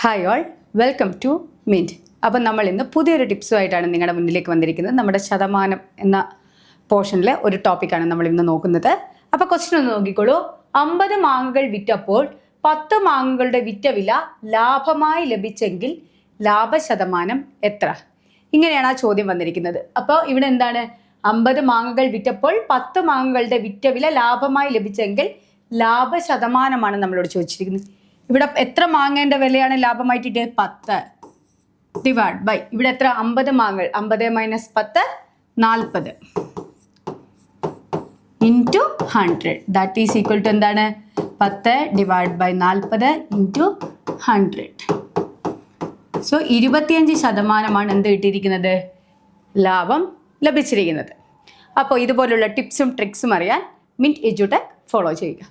Hi all, welcome to Mint. അപ്പം നമ്മൾ ഇന്ന് പുതിയൊരു ടിപ്സുമായിട്ടാണ് നിങ്ങളുടെ മുന്നിലേക്ക് വന്നിരിക്കുന്നത്. നമ്മുടെ ശതമാനം എന്ന പോർഷനിലെ ഒരു ടോപ്പിക്കാണ് നമ്മൾ ഇന്ന് നോക്കുന്നത്. അപ്പോൾ ക്വസ്റ്റ്യൻ ഒന്ന് നോക്കിക്കോളൂ. 50 മാങ്ങകൾ വിറ്റപ്പോൾ 10 മാങ്ങകളുടെ വിറ്റ വില ലാഭമായി ലഭിച്ചെങ്കിൽ ലാഭശതമാനം എത്ര? ഇങ്ങനെയാണ് ആ ചോദ്യം വന്നിരിക്കുന്നത്. അപ്പോൾ ഇവിടെ എന്താണ്? 50 മാങ്ങകൾ വിറ്റപ്പോൾ 10 മാങ്ങകളുടെ വിറ്റ വില ലാഭമായി ലഭിച്ചെങ്കിൽ ലാഭശതമാനമാണ് നമ്മളോട് ചോദിച്ചിരിക്കുന്നത്. ഇവിടെ എത്ര മാങ്ങേൻ്റെ വിലയാണ് ലാഭമായിട്ടിട്ട്? 10 ഡിവൈഡ് ബൈ ഇവിടെ എത്ര? 50 മാങ്ങകൾ. 50 minus 10 40 into 100 that is equal to എന്താണ്? 10 ഡിവൈഡ് ബൈ 40 ഇൻറ്റു 100. സോ 25% എന്ത് കിട്ടിയിരിക്കുന്നത്? ലാഭം ലഭിച്ചിരിക്കുന്നത്. അപ്പോൾ ഇതുപോലുള്ള ടിപ്സും ട്രിക്സും അറിയാൻ മിൻറ്റ് എഡ്യൂടെക് ഫോളോ ചെയ്യുക.